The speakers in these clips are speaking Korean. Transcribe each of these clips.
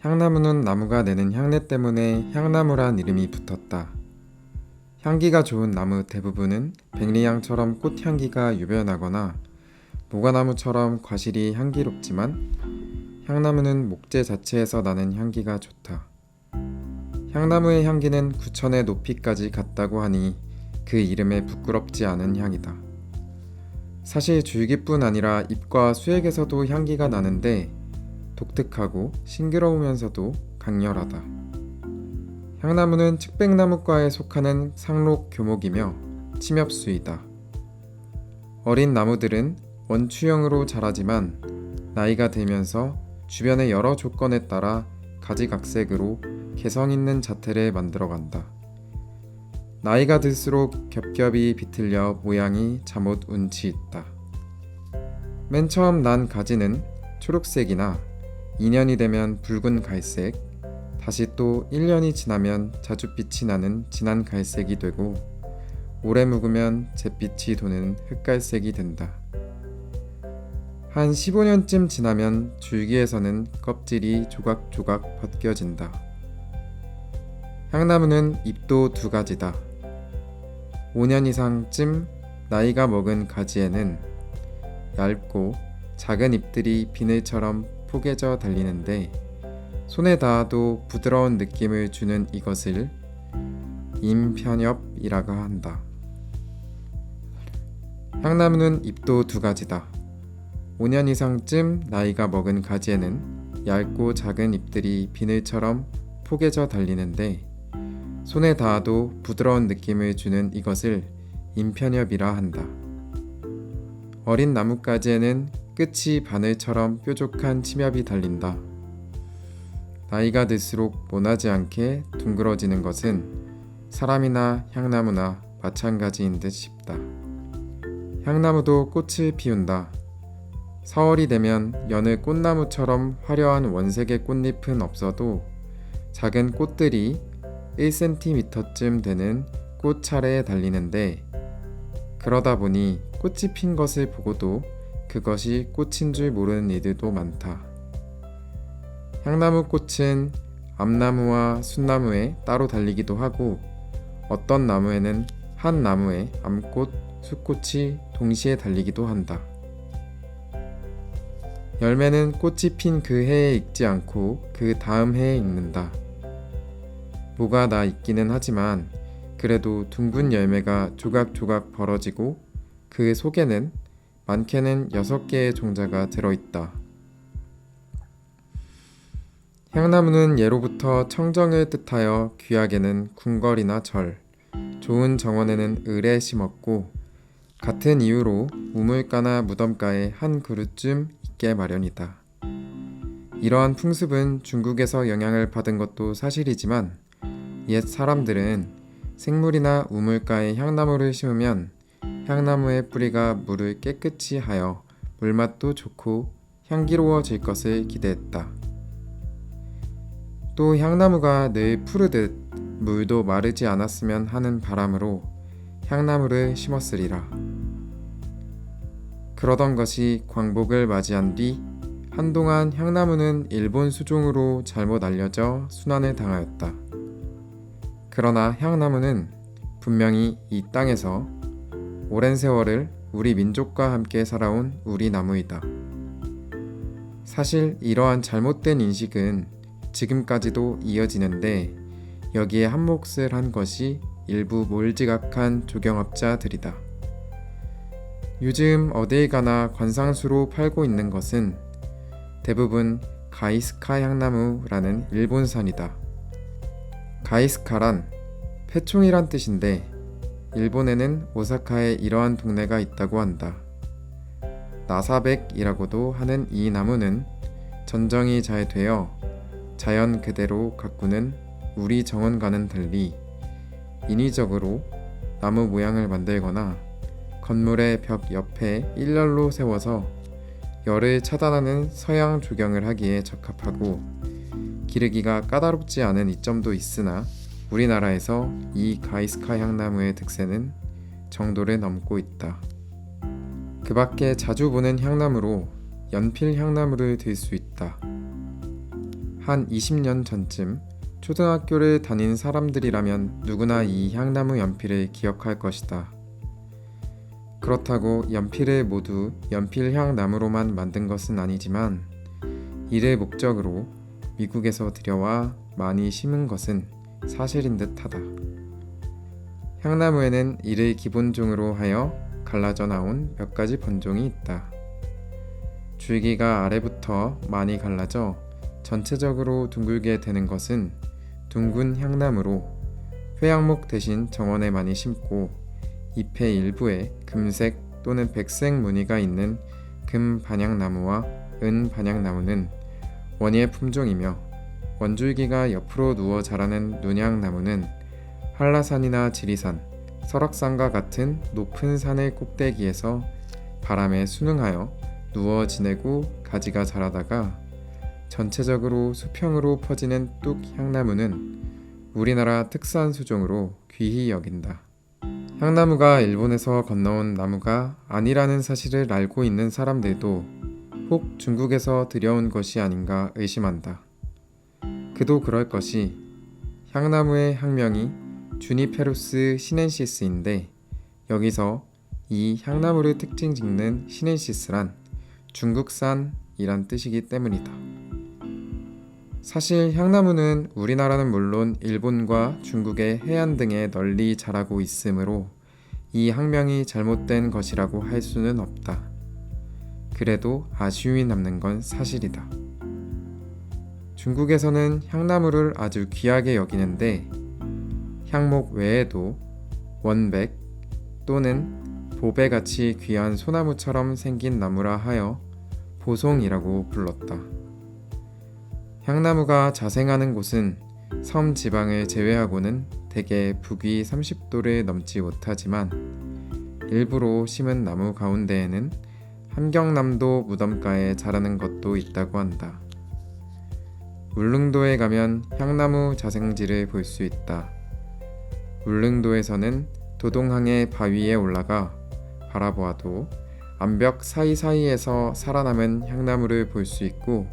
향나무는 나무가 내는 향내 때문에 향나무란 이름이 붙었다. 향기가 좋은 나무 대부분은 백리향처럼 꽃향기가 유별나거나 모과나무처럼 과실이 향기롭지만 향나무는 목재 자체에서 나는 향기가 좋다. 향나무의 향기는 9천의 높이까지 갔다고 하니 그 이름에 부끄럽지 않은 향이다. 사실 줄기뿐 아니라 잎과 수액에서도 향기가 나는데 독특하고 싱그러우면서도 강렬하다. 향나무는 측백나무과에 속하는 상록 교목이며 침엽수이다. 어린 나무들은 원추형으로 자라지만 나이가 들면서 주변의 여러 조건에 따라 가지각색으로 개성 있는 자태를 만들어간다. 나이가 들수록 겹겹이 비틀려 모양이 잠옷 운치 있다. 맨 처음 난 가지는 초록색이나 2년이 되면 붉은 갈색, 다시 또 1년이 지나면 자줏빛이 나는 진한 갈색이 되고 오래 묵으면 잿빛이 도는 흑갈색이 된다. 한 15년쯤 지나면 줄기에서는 껍질이 조각조각 벗겨진다. 향나무는 잎도 두 가지다. 5년 이상쯤 나이가 먹은 가지에는 얇고 작은 잎들이 비늘처럼 포개져 달리는데 손에 닿아도 부드러운 느낌을 주는 이것을 임편엽이라고 한다. 향나무는 잎도 두 가지다. 5년 이상쯤 나이가 먹은 가지에는 얇고 작은 잎들이 비늘처럼 포개져 달리는데 손에 닿아도 부드러운 느낌을 주는 이것을 임편엽이라 한다. 어린 나뭇가지에는 끝이 바늘처럼 뾰족한 침엽이 달린다. 나이가 들수록 모나지 않게 둥그러지는 것은 사람이나 향나무나 마찬가지인 듯 싶다. 향나무도 꽃을 피운다. 4월이 되면 여느 꽃나무처럼 화려한 원색의 꽃잎은 없어도 작은 꽃들이 1cm쯤 되는 꽃 차례에 달리는데 그러다 보니 꽃이 핀 것을 보고도 그것이 꽃인 줄 모르는 이들도 많다. 향나무 꽃은 암나무와 숫나무에 따로 달리기도 하고 어떤 나무에는 한 나무에 암꽃, 숫꽃이 동시에 달리기도 한다. 열매는 꽃이 핀 그 해에 익지 않고 그 다음 해에 익는다. 뭐가 나 있기는 하지만 그래도 둥근 열매가 조각조각 벌어지고 그 속에는 많게는 6개의 종자가 들어있다. 향나무는 예로부터 청정을 뜻하여 귀하게는 궁궐이나 절, 좋은 정원에는 을에 심었고 같은 이유로 우물가나 무덤가에 한 그루쯤 있게 마련이다. 이러한 풍습은 중국에서 영향을 받은 것도 사실이지만 옛 사람들은 생물이나 우물가에 향나무를 심으면 향나무의 뿌리가 물을 깨끗이 하여 물맛도 좋고 향기로워질 것을 기대했다. 또 향나무가 늘 푸르듯 물도 마르지 않았으면 하는 바람으로 향나무를 심었으리라. 그러던 것이 광복을 맞이한 뒤 한동안 향나무는 일본 수종으로 잘못 알려져 순환을 당하였다. 그러나 향나무는 분명히 이 땅에서 오랜 세월을 우리 민족과 함께 살아온 우리 나무이다. 사실 이러한 잘못된 인식은 지금까지도 이어지는데 여기에 한몫을 한 것이 일부 몰지각한 조경업자들이다. 요즘 어딜 가나 관상수로 팔고 있는 것은 대부분 가이스카 향나무라는 일본산이다. 가이스카란 패총이란 뜻인데 일본에는 오사카에 이러한 동네가 있다고 한다. 나사백이라고도 하는 이 나무는 전정이 잘 되어 자연 그대로 가꾸는 우리 정원과는 달리 인위적으로 나무 모양을 만들거나 건물의 벽 옆에 일렬로 세워서 열을 차단하는 서양 조경을 하기에 적합하고 기르기가 까다롭지 않은 이점도 있으나 우리나라에서 이 가이스카 향나무의 득세는 정도를 넘고 있다. 그 밖에 자주 보는 향나무로 연필 향나무를 들 수 있다. 한 20년 전쯤 초등학교를 다닌 사람들이라면 누구나 이 향나무 연필을 기억할 것이다. 그렇다고 연필을 모두 연필향나무로만 만든 것은 아니지만 이를 목적으로 미국에서 들여와 많이 심은 것은 사실인 듯하다. 향나무에는 이를 기본종으로 하여 갈라져 나온 몇 가지 번종이 있다. 줄기가 아래부터 많이 갈라져 전체적으로 둥글게 되는 것은 둥근 향나무로 회양목 대신 정원에 많이 심고 잎의 일부에 금색 또는 백색 무늬가 있는 금반향나무와 은반향나무는 원예 품종이며 원줄기가 옆으로 누워 자라는 눈향나무는 한라산이나 지리산, 설악산과 같은 높은 산의 꼭대기에서 바람에 순응하여 누워 지내고 가지가 자라다가 전체적으로 수평으로 퍼지는 뚝향나무는 우리나라 특산 수종으로 귀히 여긴다. 향나무가 일본에서 건너온 나무가 아니라는 사실을 알고 있는 사람들도 혹 중국에서 들여온 것이 아닌가 의심한다. 그도 그럴 것이 향나무의 학명이 주니페루스 시넨시스인데 여기서 이 향나무를 특징 짓는 시넨시스란 중국산이란 뜻이기 때문이다. 사실 향나무는 우리나라는 물론 일본과 중국의 해안 등에 널리 자라고 있으므로 이 학명이 잘못된 것이라고 할 수는 없다. 그래도 아쉬움이 남는 건 사실이다. 중국에서는 향나무를 아주 귀하게 여기는데 향목 외에도 원백 또는 보배같이 귀한 소나무처럼 생긴 나무라 하여 보송이라고 불렀다. 향나무가 자생하는 곳은 섬 지방을 제외하고는 대개 북위 30도를 넘지 못하지만 일부러 심은 나무 가운데에는 함경남도 무덤가에 자라는 것도 있다고 한다. 울릉도에 가면 향나무 자생지를 볼 수 있다. 울릉도에서는 도동항의 바위에 올라가 바라보아도 암벽 사이사이에서 살아남은 향나무를 볼 수 있고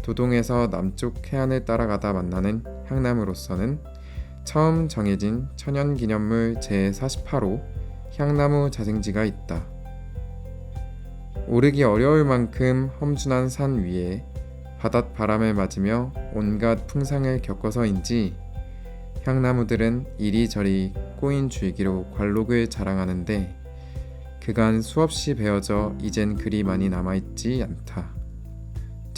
도동에서 남쪽 해안을 따라가다 만나는 향나무로서는 처음 정해진 천연기념물 제48호 향나무 자생지가 있다. 오르기 어려울 만큼 험준한 산 위에 바닷바람을 맞으며 온갖 풍상을 겪어서인지 향나무들은 이리저리 꼬인 줄기로 관록을 자랑하는데 그간 수없이 베어져 이젠 그리 많이 남아있지 않다.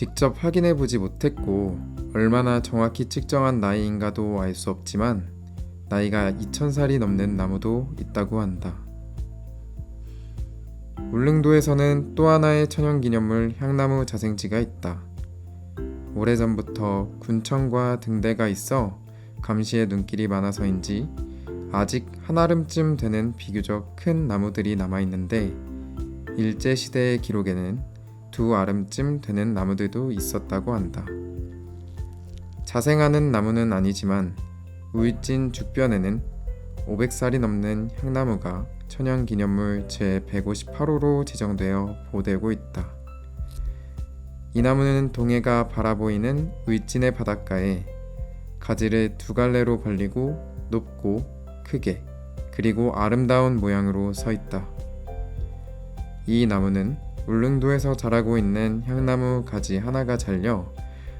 직접 확인해보지 못했고 얼마나 정확히 측정한 나이인가도 알 수 없지만 나이가 2000살이 넘는 나무도 있다고 한다. 울릉도에서는 또 하나의 천연기념물 향나무 자생지가 있다. 오래전부터 군청과 등대가 있어 감시의 눈길이 많아서인지 아직 한아름쯤 되는 비교적 큰 나무들이 남아있는데 일제시대의 기록에는 2아름쯤 되는 나무들도 있었다고 한다. 자생하는 나무는 아니지만 울진 죽변에는 500살이 넘는 향나무가 천연기념물 제158호로 지정되어 보호되고 있다. 이 나무는 동해가 바라보이는 울진의 바닷가에 가지를 2갈래로 벌리고 높고 크게 그리고 아름다운 모양으로 서 있다. 이 나무는 울릉도에서 자라고 있는 향나무 가지 하나가 잘려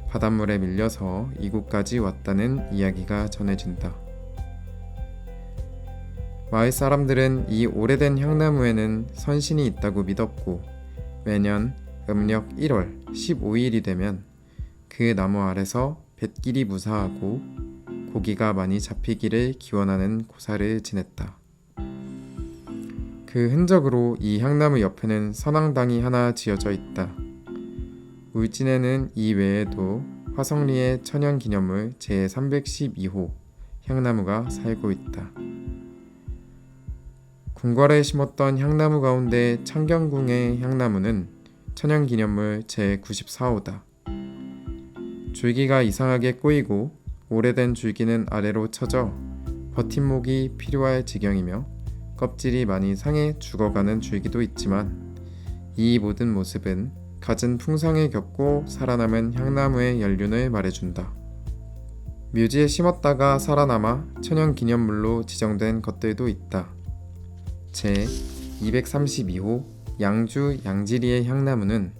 바닷물에 밀려서 이곳까지 왔다는 이야기가 전해진다. 마을 사람들은 이 오래된 향나무에는 선신이 있다고 믿었고 매년 음력 1월 15일이 되면 그 나무 아래서 뱃길이 무사하고 고기가 많이 잡히기를 기원하는 고사를 지냈다. 그 흔적으로 이 향나무 옆에는 선앙당이 하나 지어져 있다. 울진에는 이 외에도 화성리의 천연기념물 제312호 향나무가 살고 있다. 궁궐에 심었던 향나무 가운데 창경궁의 향나무는 천연기념물 제94호다. 줄기가 이상하게 꼬이고 오래된 줄기는 아래로 처져 버팀목이 필요할 지경이며 껍질이 많이 상해 죽어가는 줄기도 있지만 이 모든 모습은 갖은 풍상을 겪고 살아남은 향나무의 연륜을 말해준다. 묘지에 심었다가 살아남아 천연기념물로 지정된 것들도 있다. 제 232호 양주 양지리의 향나무는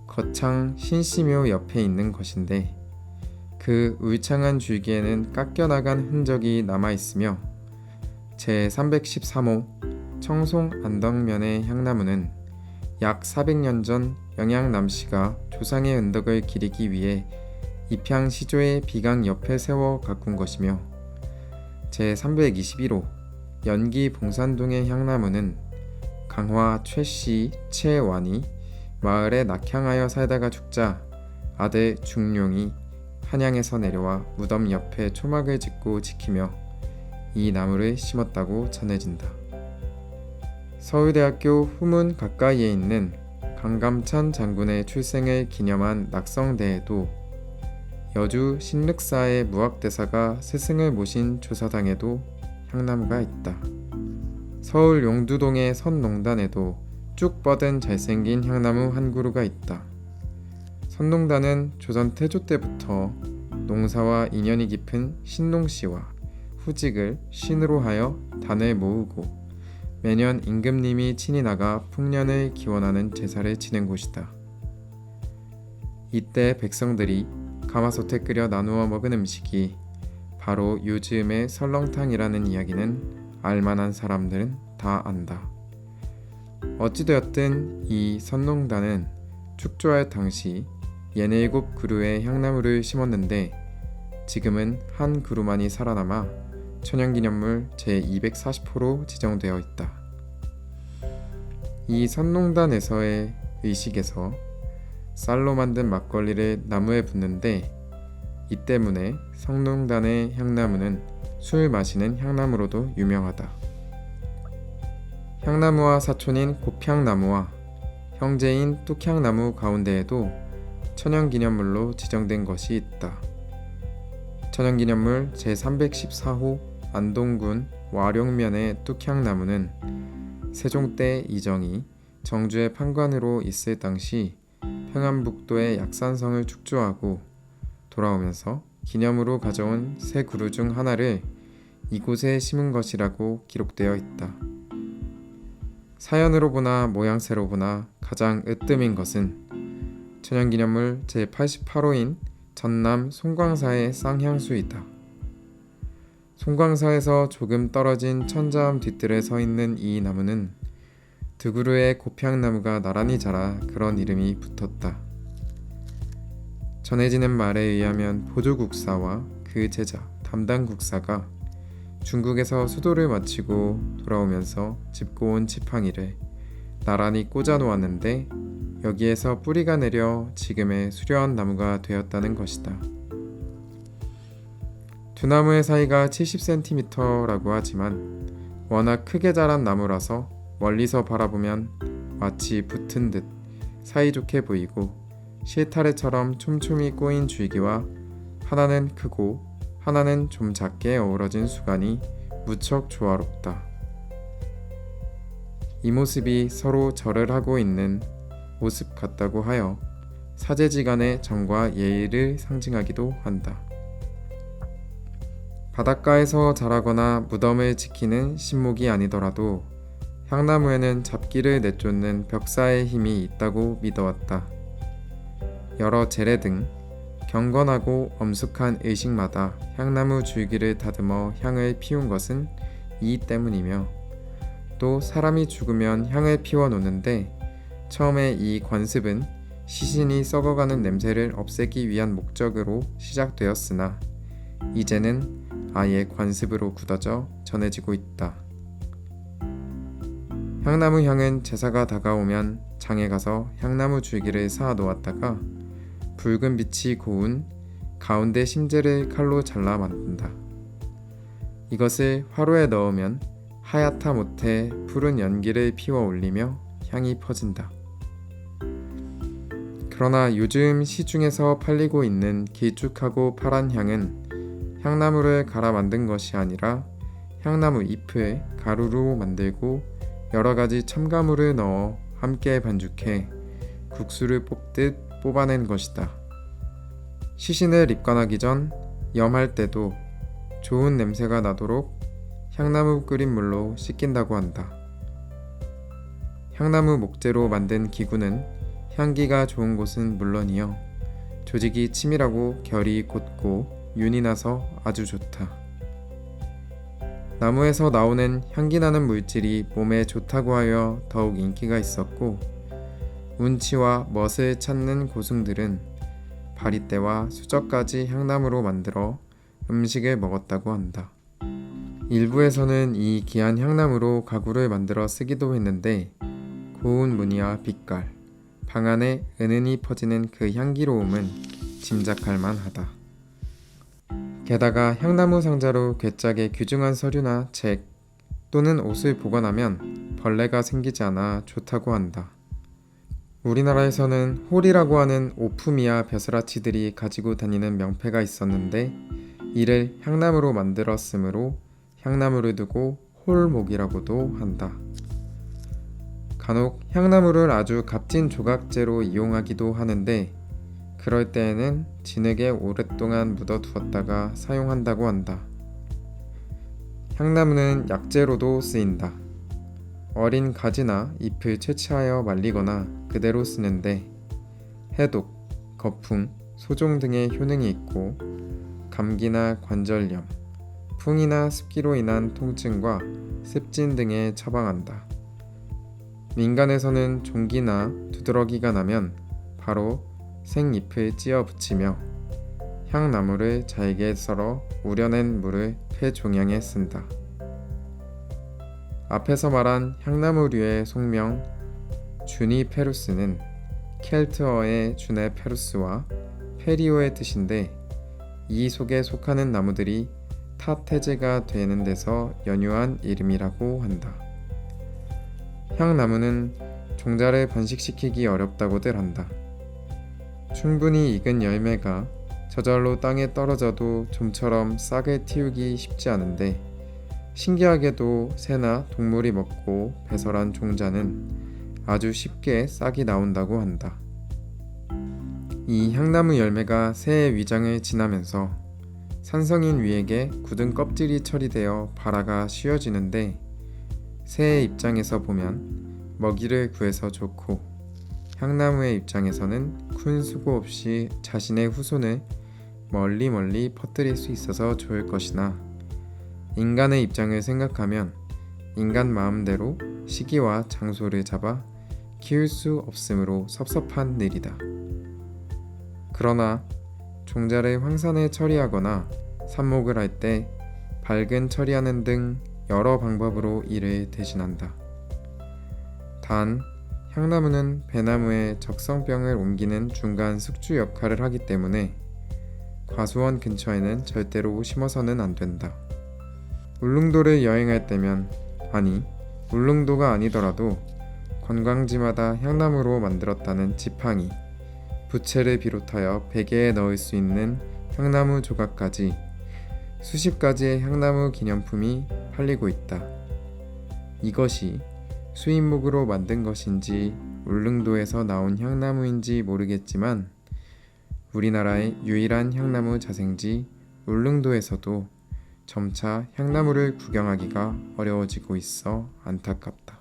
거창 신시묘 옆에 있는 것인데 그 울창한 줄기에는 깎여나간 흔적이 남아있으며 제 313호 청송 안덕면의 향나무는 약 400년 전 영양남씨가 조상의 은덕을 기리기 위해 입향 시조의 비강 옆에 세워 가꾼 것이며 제 321호 연기 봉산동의 향나무는 강화 최씨 최완이 마을에 낙향하여 살다가 죽자 아들 중룡이 한양에서 내려와 무덤 옆에 초막을 짓고 지키며 이 나무를 심었다고 전해진다. 서울대학교 후문 가까이에 있는 강감찬 장군의 출생을 기념한 낙성대에도 여주 신륵사의 무학대사가 스승을 모신 조사당에도 향나무가 있다. 서울 용두동의 선농단에도 쭉 뻗은 잘생긴 향나무 한 그루가 있다. 선농단은 조선 태조 때부터 농사와 인연이 깊은 신농씨와 후직을 신으로 하여 단을 모으고 매년 임금님이 친히 나가 풍년을 기원하는 제사를 지낸 곳이다. 이때 백성들이 가마솥에 끓여 나누어 먹은 음식이 바로 요즘의 설렁탕이라는 이야기는 알만한 사람들은 다 안다. 어찌되었든 이 선농단은 축조할 당시 67그루의 향나무를 심었는데 지금은 한 그루만이 살아남아 천연기념물 제240호로 지정되어 있다. 이 선농단에서의 의식에서 쌀로 만든 막걸리를 나무에 붓는데 이 때문에 선농단의 향나무는 술 마시는 향나무로도 유명하다. 향나무와 사촌인 곱향나무와 형제인 뚝향나무 가운데에도 천연기념물로 지정된 것이 있다. 천연기념물 제314호 안동군 와룡면의 뚝향나무는 세종 때 이정이 정주의 판관으로 있을 당시 평안북도의 약산성을 축조하고 돌아오면서 기념으로 가져온 세 그루 중 하나를 이곳에 심은 것이라고 기록되어 있다. 사연으로 보나 모양새로 보나 가장 으뜸인 것은 천연기념물 제88호인 전남 송광사의 쌍향수이다. 송광사에서 조금 떨어진 천자암 뒤뜰에 서 있는 이 나무는 두 그루의 곱향나무가 나란히 자라 그런 이름이 붙었다. 전해지는 말에 의하면 보조국사와 그 제자 담당국사가 중국에서 수도를 마치고 돌아오면서 짚고 온 지팡이를 나란히 꽂아 놓았는데 여기에서 뿌리가 내려 지금의 수려한 나무가 되었다는 것이다. 두 나무의 사이가 70cm라고 하지만 워낙 크게 자란 나무라서 멀리서 바라보면 마치 붙은 듯 사이좋게 보이고 실타래처럼 촘촘히 꼬인 줄기와 하나는 크고 하나는 좀 작게 어우러진 수간이 무척 조화롭다. 이 모습이 서로 절을 하고 있는 모습 같다고 하여 사제지간의 정과 예의를 상징하기도 한다. 바닷가에서 자라거나 무덤을 지키는 신목이 아니더라도 향나무에는 잡기를 내쫓는 벽사의 힘이 있다고 믿어왔다. 여러 제례 등 경건하고 엄숙한 의식마다 향나무 줄기를 다듬어 향을 피운 것은 이 때문이며 또 사람이 죽으면 향을 피워 놓는데 처음에 이 관습은 시신이 썩어가는 냄새를 없애기 위한 목적으로 시작되었으나 이제는 아예 관습으로 굳어져 전해지고 있다. 향나무 향은 제사가 다가오면 장에 가서 향나무 줄기를 쌓아 놓았다가 붉은 빛이 고운 가운데 심재를 칼로 잘라 만든다. 이것을 화로에 넣으면 하얗다 못해 푸른 연기를 피워 올리며 향이 퍼진다. 그러나 요즘 시중에서 팔리고 있는 길쭉하고 파란 향은 향나무를 갈아 만든 것이 아니라 향나무 잎을 가루로 만들고 여러 가지 첨가물을 넣어 함께 반죽해 국수를 뽑듯 뽑아낸 것이다. 시신을 입관하기 전 염할 때도 좋은 냄새가 나도록 향나무 끓인 물로 씻긴다고 한다. 향나무 목재로 만든 기구는 향기가 좋은 곳은 물론이요, 조직이 치밀하고 결이 곧고 윤이 나서 아주 좋다. 나무에서 나오는 향기나는 물질이 몸에 좋다고 하여 더욱 인기가 있었고, 운치와 멋을 찾는 고승들은 바리떼와 수저까지 향나무로 만들어 음식을 먹었다고 한다. 일부에서는 이 귀한 향나무로 가구를 만들어 쓰기도 했는데, 고운 무늬와 빛깔, 방 안에 은은히 퍼지는 그 향기로움은 짐작할 만하다. 게다가 향나무 상자로 괴짝에 귀중한 서류나 책 또는 옷을 보관하면 벌레가 생기지 않아 좋다고 한다. 우리나라에서는 홀이라고 하는 오품이야 벼슬아치들이 가지고 다니는 명패가 있었는데, 이를 향나무로 만들었으므로 향나무를 두고 홀목이라고도 한다. 간혹 향나무를 아주 값진 조각재로 이용하기도 하는데, 그럴 때에는 진흙에 오랫동안 묻어두었다가 사용한다고 한다. 향나무는 약재로도 쓰인다. 어린 가지나 잎을 채취하여 말리거나 그대로 쓰는데, 해독, 거풍, 소종 등의 효능이 있고, 감기나 관절염, 풍이나 습기로 인한 통증과 습진 등에 처방한다. 민간에서는 종기나 두드러기가 나면 바로 생잎을 찧어 붙이며 향나무를 잘게 썰어 우려낸 물을 폐종양에 쓴다. 앞에서 말한 향나무류의 속명 주니페루스는 켈트어의 주네페루스와 페리오의 뜻인데, 이 속에 속하는 나무들이 타태제가 되는 데서 연유한 이름이라고 한다. 향나무는 종자를 번식시키기 어렵다고들 한다. 충분히 익은 열매가 저절로 땅에 떨어져도 좀처럼 싹을 틔우기 쉽지 않은데, 신기하게도 새나 동물이 먹고 배설한 종자는 아주 쉽게 싹이 나온다고 한다. 이 향나무 열매가 새의 위장을 지나면서 산성인 위에게 굳은 껍질이 처리되어 발화가 쉬워지는데, 새의 입장에서 보면 먹이를 구해서 좋고, 향나무의 입장에서는 큰 수고 없이 자신의 후손을 멀리 퍼뜨릴 수 있어서 좋을 것이나, 인간의 입장을 생각하면 인간 마음대로 시기와 장소를 잡아 키울 수 없으므로 섭섭한 일이다. 그러나 종자를 황산에 처리하거나 삽목을 할 때 밝은 처리하는 등 여러 방법으로 이를 대신한다. 단, 향나무는 배나무의 적성병을 옮기는 중간 숙주 역할을 하기 때문에 과수원 근처에는 절대로 심어서는 안 된다. 울릉도를 여행할 때면, 아니, 울릉도가 아니더라도 관광지마다 향나무로 만들었다는 지팡이, 부채를 비롯하여 베개에 넣을 수 있는 향나무 조각까지 수십 가지의 향나무 기념품이 팔리고 있다. 이것이 수입목으로 만든 것인지 울릉도에서 나온 향나무인지 모르겠지만, 우리나라의 유일한 향나무 자생지 울릉도에서도 점차 향나무를 구경하기가 어려워지고 있어 안타깝다.